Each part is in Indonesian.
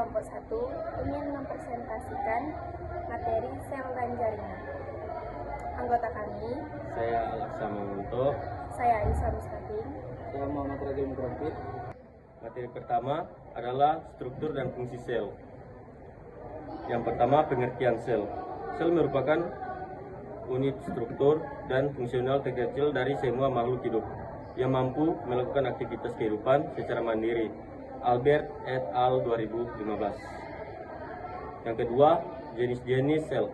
kelompok 1 ingin mempresentasikan materi sel dan jaringan. Anggota kami, Saya Alaksa Mamunto. saya Aisyah Mustaqim. Saya Muhammad Rajul Mugrafid. Materi pertama adalah struktur dan fungsi sel. Yang pertama, pengertian sel. Sel merupakan unit struktur dan fungsional terkecil dari semua makhluk hidup yang mampu melakukan aktivitas kehidupan secara mandiri. Albert et al. 2015. Yang kedua, jenis-jenis sel.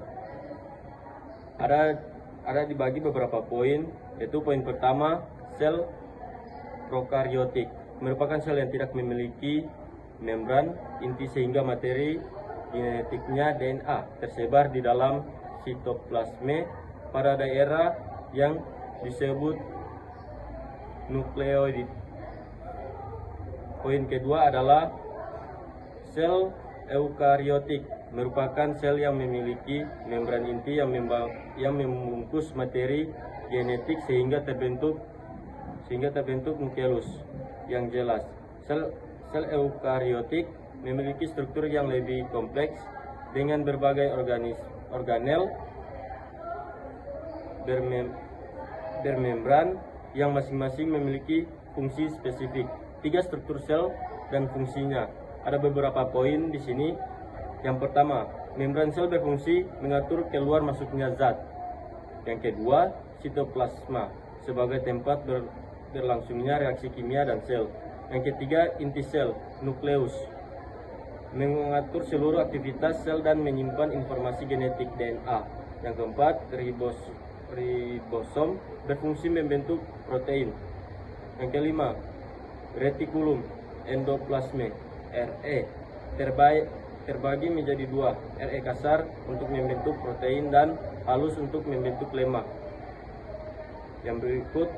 Ada dibagi beberapa poin, yaitu poin pertama, sel prokaryotik merupakan sel yang tidak memiliki membran inti sehingga materi genetiknya DNA tersebar di dalam sitoplasme pada daerah yang disebut nukleoid. Poin kedua adalah sel eukaryotik merupakan sel yang memiliki membran inti yang membungkus materi genetik sehingga terbentuk nukleus yang jelas. Sel eukaryotik memiliki struktur yang lebih kompleks dengan berbagai organel bermembran yang masing-masing memiliki fungsi spesifik. 3 struktur sel dan fungsinya. Ada beberapa poin di sini. Yang pertama, membran sel berfungsi mengatur keluar masuknya zat. Yang kedua, sitoplasma sebagai tempat berlangsungnya reaksi kimia dan sel. Yang ketiga, inti sel, nukleus, mengatur seluruh aktivitas sel dan menyimpan informasi genetik DNA. Yang keempat, ribosom berfungsi membentuk protein. Yang kelima, retikulum endoplasme RE terbagi menjadi 2, RE kasar untuk membentuk protein dan halus untuk membentuk lemak. Yang berikut,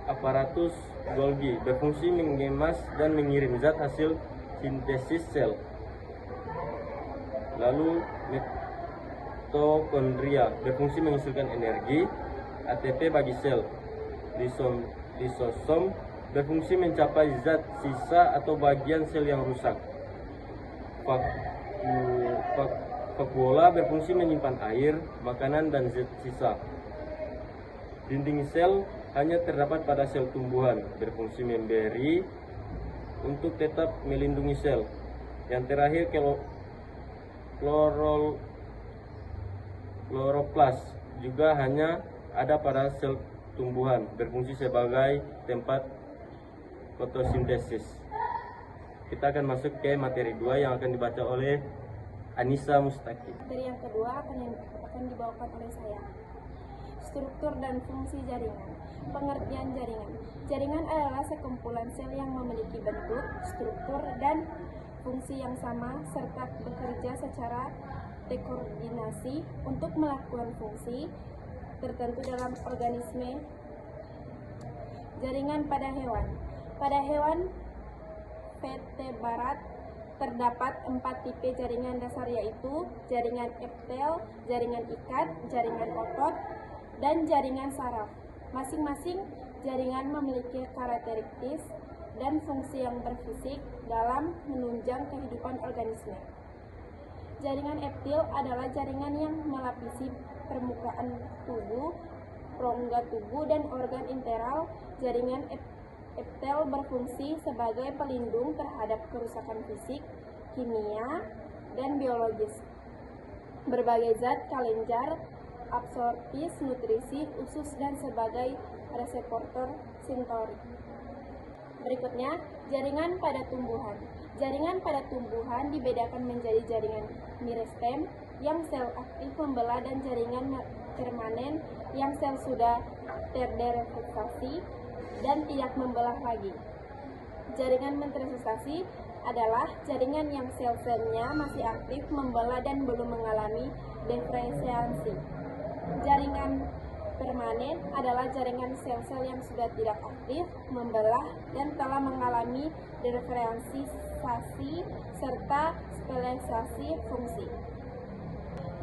aparatus Golgi berfungsi mengemas dan mengirim zat hasil sintesis sel. Lalu mitokondria berfungsi menghasilkan energi ATP bagi sel. Lisosom berfungsi mencapai zat sisa atau bagian sel yang rusak. Vakuola berfungsi menyimpan air, makanan, dan zat sisa. Dinding sel hanya terdapat pada sel tumbuhan, berfungsi memberi untuk tetap melindungi sel. Yang terakhir, kloroplas juga hanya ada pada sel tumbuhan, berfungsi sebagai tempat fotosintesis. Kita akan masuk ke materi 2 yang akan dibaca oleh Anissa Mustaqim. Materi yang kedua akan dibawakan oleh saya. Struktur dan fungsi jaringan. Pengertian jaringan. Jaringan adalah sekumpulan sel yang memiliki bentuk, struktur, dan fungsi yang sama serta bekerja secara terkoordinasi untuk melakukan fungsi tertentu dalam organisme. Jaringan pada hewan. Pada hewan vertebrate terdapat 4 tipe jaringan dasar, yaitu jaringan eptel, jaringan ikat, jaringan otot, dan jaringan saraf. Masing-masing jaringan memiliki karakteristik dan fungsi yang berfisik dalam menunjang kehidupan organisme. Jaringan eptil adalah jaringan yang melapisi permukaan tubuh, rongga tubuh, dan organ internal. Jaringan eptel berfungsi sebagai pelindung terhadap kerusakan fisik, kimia, dan biologis. Berbagai zat kelenjar absorbis nutrisi usus dan sebagai reseptor sensorik. Berikutnya, jaringan pada tumbuhan. Jaringan pada tumbuhan dibedakan menjadi jaringan meristem yang sel aktif membelah dan jaringan permanen yang sel sudah terdiversifikasi dan tidak membelah lagi. Jaringan menterifikasi adalah jaringan yang sel-selnya masih aktif membelah dan belum mengalami diferensiasi. Jaringan permanen adalah jaringan sel-sel yang sudah tidak aktif membelah dan telah mengalami diferensiasi serta spesialisasi fungsi.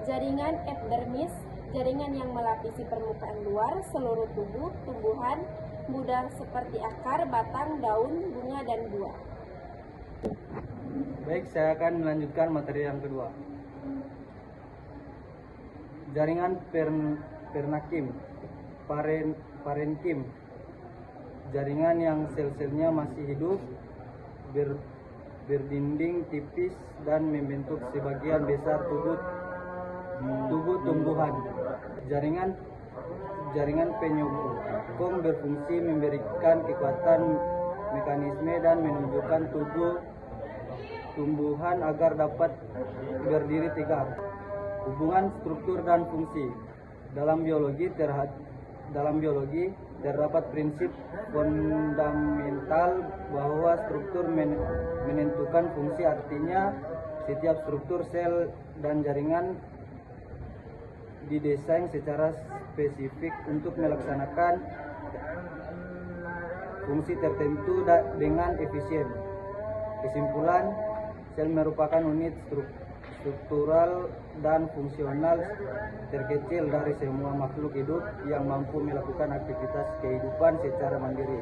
Jaringan epidermis, jaringan yang melapisi permukaan luar seluruh tubuh tumbuhan muda seperti akar, batang, daun, bunga, dan buah. Baik, saya akan melanjutkan materi yang kedua. Jaringan pernakim, parenkim, jaringan yang sel-selnya masih hidup, berdinding tipis dan membentuk sebagian besar tubuh tumbuhan. Jaringan penyokong berfungsi memberikan kekuatan mekanisme dan menunjukkan tumbuhan agar dapat berdiri tegak. Hubungan struktur dan fungsi. Dalam biologi terdapat prinsip fundamental bahwa struktur menentukan fungsi, artinya setiap struktur sel dan jaringan didesain secara spesifik untuk melaksanakan fungsi tertentu dengan efisien. Kesimpulan, sel merupakan unit struktural dan fungsional terkecil dari semua makhluk hidup yang mampu melakukan aktivitas kehidupan secara mandiri.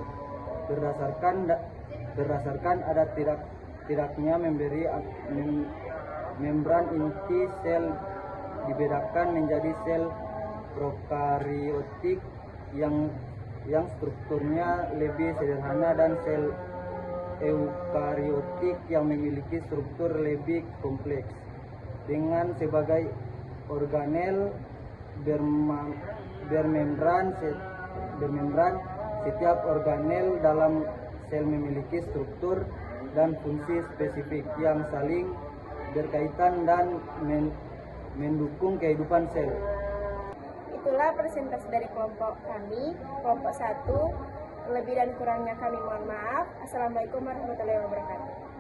Berdasarkan ada tidaknya membran inti sel dibedakan menjadi sel prokariotik yang strukturnya lebih sederhana dan sel eukariotik yang memiliki struktur lebih kompleks. Dengan sebagai organel bermembran, setiap organel dalam sel memiliki struktur dan fungsi spesifik yang saling berkaitan dan mendukung kehidupan sel. Itulah presentasi dari kelompok kami, kelompok 1. Lebih dan kurangnya kami mohon maaf. Assalamualaikum warahmatullahi wabarakatuh.